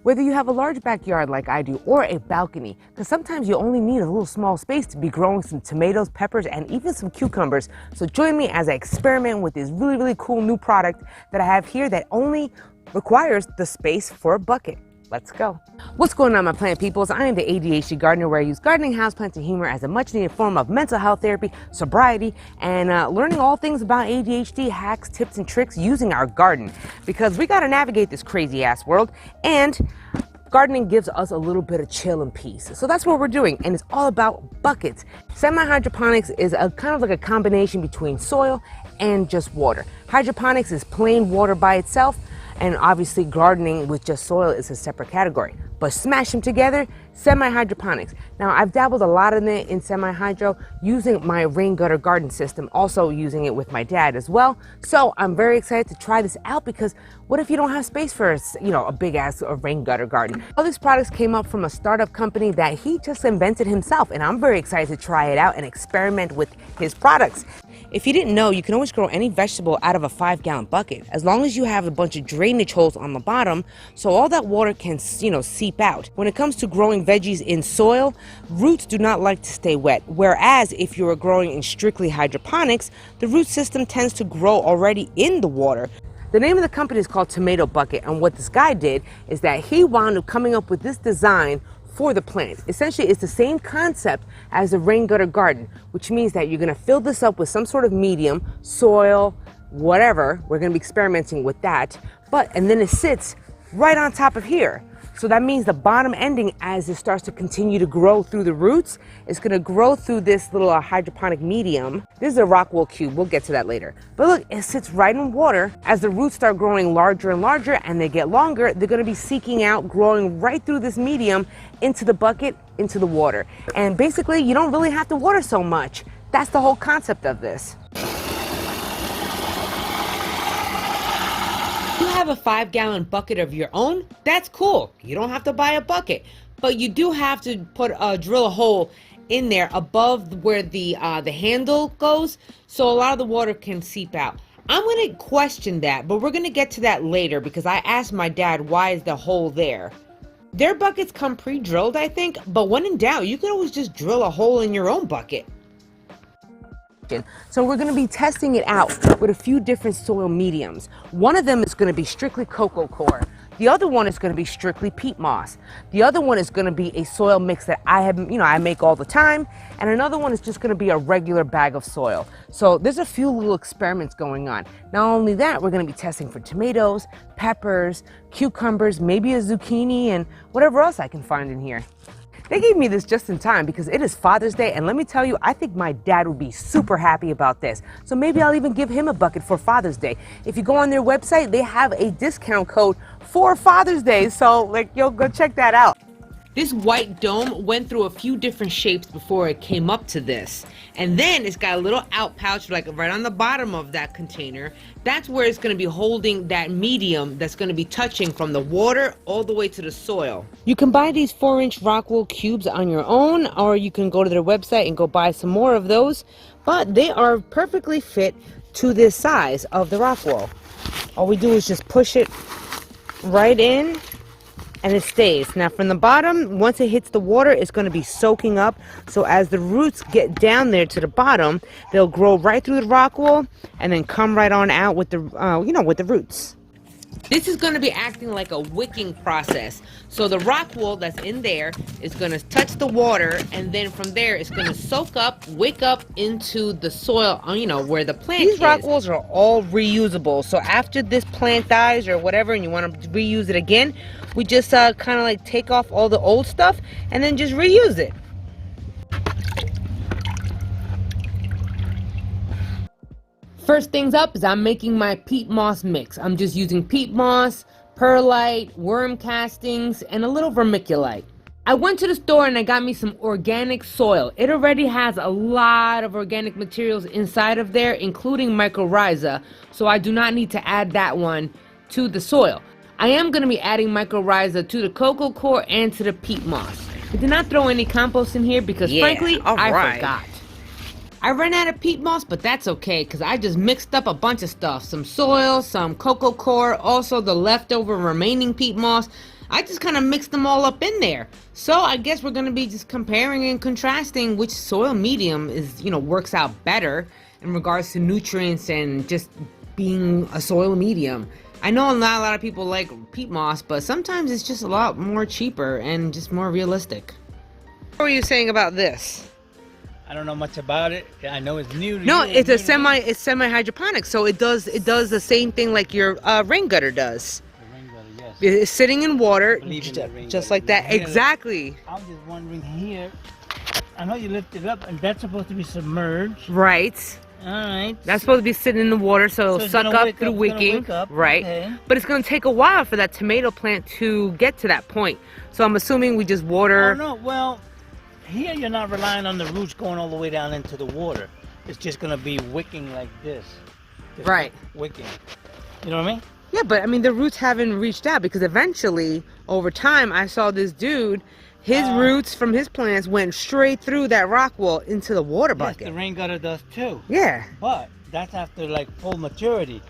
Whether you have a large backyard like I do or a balcony, because sometimes you only need a little small space to be growing some tomatoes, peppers, and even some cucumbers. So join me as I experiment with this really cool new product that I have here that only requires the space for a bucket. Let's go. What's going on, my plant peoples? I am the ADHD gardener, where I use gardening, houseplants, and humor as a much needed form of mental health therapy, sobriety, and learning all things about ADHD, hacks, tips, and tricks using our garden. Because we got to navigate this crazy ass world, and gardening gives us a little bit of chill and peace. So that's what we're doing, and it's all about buckets. Semi-hydroponics is a kind of like a combination between soil and just water. Hydroponics is plain water by itself, and obviously gardening with just soil is a separate category. But smash them together, semi-hydroponics. Now, I've dabbled a lot in it in semi-hydro using my rain gutter garden system, also using it with my dad as well. So I'm very excited to try this out, because what if you don't have space for a big ass rain gutter garden? All these products came up from a startup company that he just invented himself, and I'm very excited to try it out and experiment with his products. If you didn't know, you can always grow any vegetable out of a 5-gallon bucket, as long as you have a bunch of drainage holes on the bottom, so all that water can, seep out. When it comes to growing veggies in soil, roots do not like to stay wet, whereas if you are growing in strictly hydroponics, the root system tends to grow already in the water. The name of the company is called Tomato Bucket, and what this guy did is that he wound up coming up with this design for the plant. Essentially, it's the same concept as a rain gutter garden, which means that you're gonna fill this up with some sort of medium, soil, whatever. We're gonna be experimenting with that. And then it sits right on top of here. So that means the bottom ending, as it starts to continue to grow through the roots, it's gonna grow through this little hydroponic medium. This is a rock wool cube, we'll get to that later. But look, it sits right in water. As the roots start growing larger and larger and they get longer, they're gonna be seeking out, growing right through this medium into the bucket, into the water. And basically, you don't really have to water so much. That's the whole concept of this. You have a 5-gallon bucket of your own, that's cool. You don't have to buy a bucket, but you do have to drill a hole in there above where the handle goes, so a lot of the water can seep out. I'm going to question that, but we're going to get to that later, because I asked my dad, why is the hole there? Their buckets come pre-drilled, I think, but when in doubt, you can always just drill a hole in your own bucket. So we're going to be testing it out with a few different soil mediums. One of them is going to be strictly cocoa coir. The other one is going to be strictly peat moss. The other one is going to be a soil mix that I make all the time. And another one is just going to be a regular bag of soil. So there's a few little experiments going on. Not only that, we're going to be testing for tomatoes, peppers, cucumbers, maybe a zucchini, and whatever else I can find in here. They gave me this just in time because it is Father's Day, and let me tell you, I think my dad would be super happy about this. So maybe I'll even give him a bucket for Father's Day. If you go on their website, they have a discount code for Father's Day, so go check that out. This white dome went through a few different shapes before it came up to this. And then it's got a little out pouch right on the bottom of that container. That's where it's going to be holding that medium that's going to be touching from the water all the way to the soil. You can buy these 4-inch rock wool cubes on your own, or you can go to their website and go buy some more of those. But they are perfectly fit to this size of the rock wool. All we do is just push it right in, and it stays. Now from the bottom, once it hits the water, it's going to be soaking up. So as the roots get down there to the bottom, they'll grow right through the rock wool and then come right on out with the, with the roots. This is going to be acting like a wicking process. So the rock wool that's in there is going to touch the water, and then from there it's going to soak up, wick up into the soil, where the plant is. These rock wools are all reusable. So after this plant dies or whatever, and you want to reuse it again, we just kind of take off all the old stuff and then just reuse it. First things up is I'm making my peat moss mix. I'm just using peat moss, perlite, worm castings, and a little vermiculite. I went to the store and I got me some organic soil. It already has a lot of organic materials inside of there, including mycorrhiza, so I do not need to add that one to the soil. I am going to be adding mycorrhiza to the cocoa coir and to the peat moss. I did not throw any compost in here because frankly, I forgot. I ran out of peat moss, but that's okay because I just mixed up a bunch of stuff. Some soil, some cocoa coir, also the leftover remaining peat moss. I just kind of mixed them all up in there. So I guess we're going to be just comparing and contrasting which soil medium is, works out better in regards to nutrients and just being a soil medium. I know not a lot of people like peat moss, but sometimes it's just a lot more cheaper and just more realistic. What were you saying about this? I don't know much about it. I know it's new to No, you. it's SemiHydroponics, so it does the same thing like your rain gutter does. The rain gutter, yes. It's sitting in water, just like that. Here, Exactly. I'm just wondering here. I know you lift it up, and that's supposed to be submerged. Right. All right. That's supposed to be sitting in the water, so it'll suck up through wicking. Right. Okay. But it's going to take a while for that tomato plant to get to that point. So I'm assuming we just water. Oh, no, well, here you're not relying on the roots going all the way down into the water. It's just going to be wicking like this. Just Right. Wicking. You know what I mean? Yeah, but I mean, the roots haven't reached out because eventually, over time, I saw this dude, his roots from his plants went straight through that rock wall into the water bucket. Yes, the rain gutter does too. Yeah. But that's after like full maturity.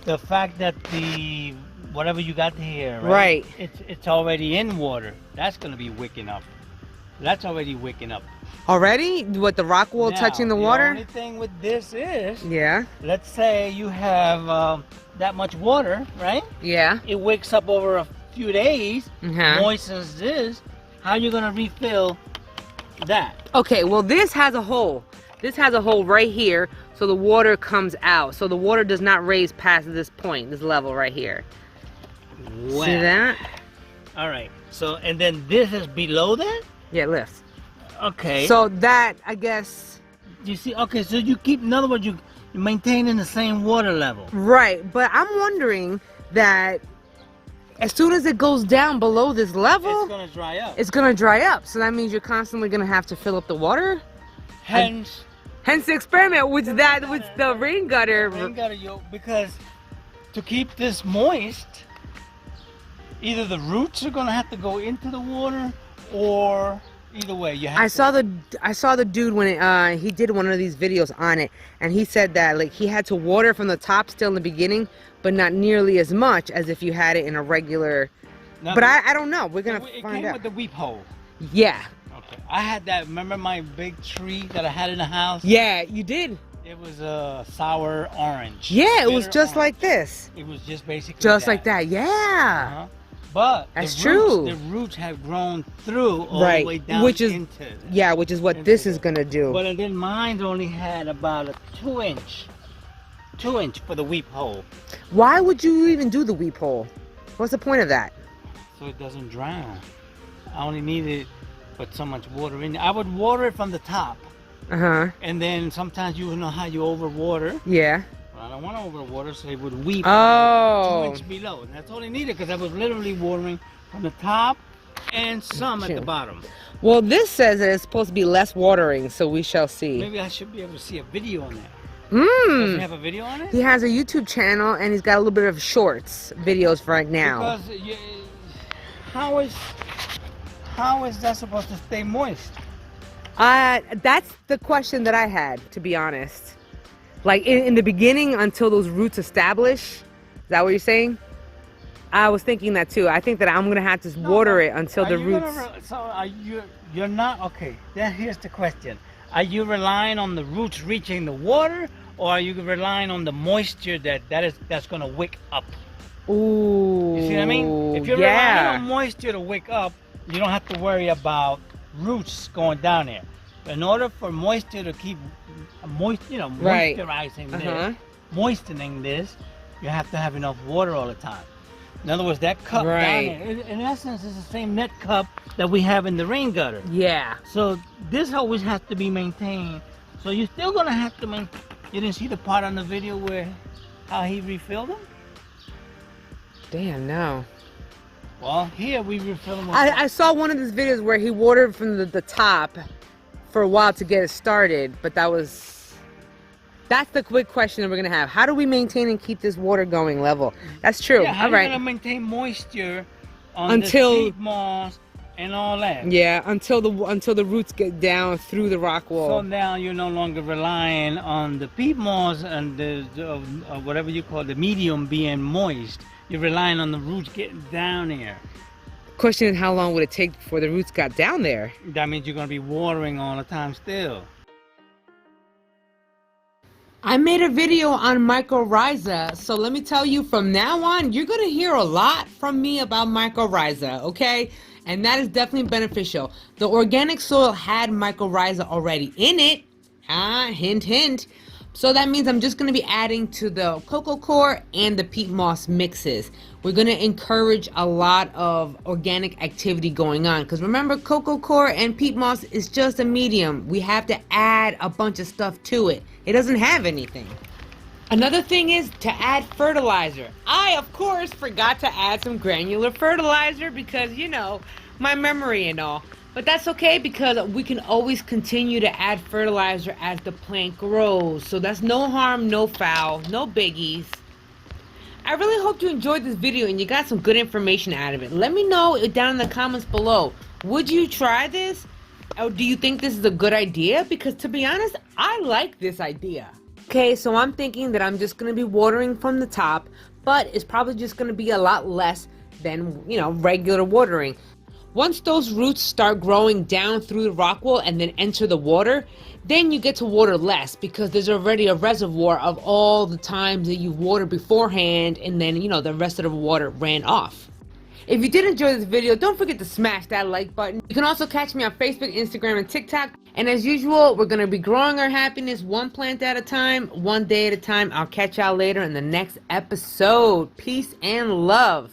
The fact that the whatever you got here, right? It's already in water. That's going to be wicking up. That's already wicking up. Already? What, the rock wall Now, touching the water? The only thing with this is, Yeah. let's say you have that much water, right? Yeah. It wicks up over a few days, Uh-huh. moistens this. How are you going to refill that? Okay, well, this has a hole. This has a hole right here, so the water comes out. So the water does not raise past this point, this level right here. Wow. See that? All right. So, and then this is below that? Yeah, it lifts. Okay. So that, I guess... You see, okay, so you keep, in other words, you're maintaining the same water level. Right, but I'm wondering that as soon as it goes down below this level, It's going to dry up. it's gonna dry up. So that means you're constantly gonna have to fill up the water. Hence the experiment with the rain gutter. rain gutter, because to keep this moist, either the roots are going to have to go into the water, or either way you have I saw the dude when he did one of these videos on it, and he said that like he had to water from the top still in the beginning, but not nearly as much as if you had it in a regular. Now, But I don't know. We're gonna it find came out. with the weep hole. Yeah. Okay. I had that. Remember my big tree that I had in the house? Yeah, you did. It was a sour orange. Yeah, it was Bitter just orange. like this. It was just basically Just like that. Yeah. Uh-huh. But That's the true. Roots, the roots have grown through all Right. the way down Which is into it. Yeah, which is what Into this is it. gonna do. But then mine only had about a 2-inch for the weep hole, Why would you even do the weep hole? What's the point of that? so it doesn't drown. I only needed put so much water in. I would water it from the top, Uh-huh. and then sometimes you know how you overwater. Yeah. Well, I don't want to overwater, so it would weep Oh. 2 inches below. And that's all I needed, because I was literally watering from the top and some at the Sure. bottom. Well, this says that it's supposed to be less watering, so we shall see. Maybe I should be able to see a video on that. Does he have a video on it? He has a YouTube channel, and he's got a little bit of shorts videos for right now. Because how is that supposed to stay moist? That's the question that I had, to be honest. Like in the beginning, until those roots establish. Is that what you're saying? I was thinking that too. I think that I'm gonna have to water it until the roots. So you're not okay. Then here's the question: are you relying on the roots reaching the water, or are you relying on the moisture that's gonna wick up? Ooh. You see what I mean? If you're relying on moisture to wick up, you don't have to worry about roots going down there. In order for moisture to keep Right. moisturizing Uh-huh. this, moistening this, you have to have enough water all the time. In other words, that cup Right. down there, in essence, is the same net cup that we have in the rain gutter. Yeah. So this always has to be maintained. So you're still gonna have to maintain. You didn't see the part on the video where how he refilled them? Damn, no. Well, here we refill them. I saw one of these videos where he watered from the top for a while to get it started, but that's the quick question that we're gonna have. How do we maintain and keep this water going level? That's true. Yeah, how all are right. you gonna maintain moisture on Until- the peat moss and all that? Yeah, until the roots get down through the rock wall. So now you're no longer relying on the peat moss and the whatever you call the medium being moist. You're relying on the roots getting down there. Question is, how long would it take before the roots got down there? That means you're going to be watering all the time still. I made a video on mycorrhiza, so let me tell you, from now on, you're going to hear a lot from me about mycorrhiza, okay? And that is definitely beneficial. The organic soil had mycorrhiza already in it. Hint, hint. So that means I'm just going to be adding to the coco coir and the peat moss mixes. We're going to encourage a lot of organic activity going on, because remember, coco coir and peat moss is just a medium. We have to add a bunch of stuff to it. It doesn't have anything. Another thing is to add fertilizer. I, of course, forgot to add some granular fertilizer because, you know, my memory and all. But that's okay, because we can always continue to add fertilizer as the plant grows. So that's no harm, no foul, no biggies. I really hope you enjoyed this video and you got some good information out of it. Let me know down in the comments below. Would you try this? Or do you think this is a good idea? Because to be honest, I like this idea. Okay, so I'm thinking that I'm just going to be watering from the top, but it's probably just going to be a lot less than, you know, regular watering. Once those roots start growing down through the rock wall and then enter the water, then you get to water less, because there's already a reservoir of all the times that you watered beforehand, and then, you know, the rest of the water ran off. If you did enjoy this video, don't forget to smash that like button. You can also catch me on Facebook, Instagram, and TikTok. And as usual, we're going to be growing our happiness one plant at a time, one day at a time. I'll catch y'all later in the next episode. Peace and love.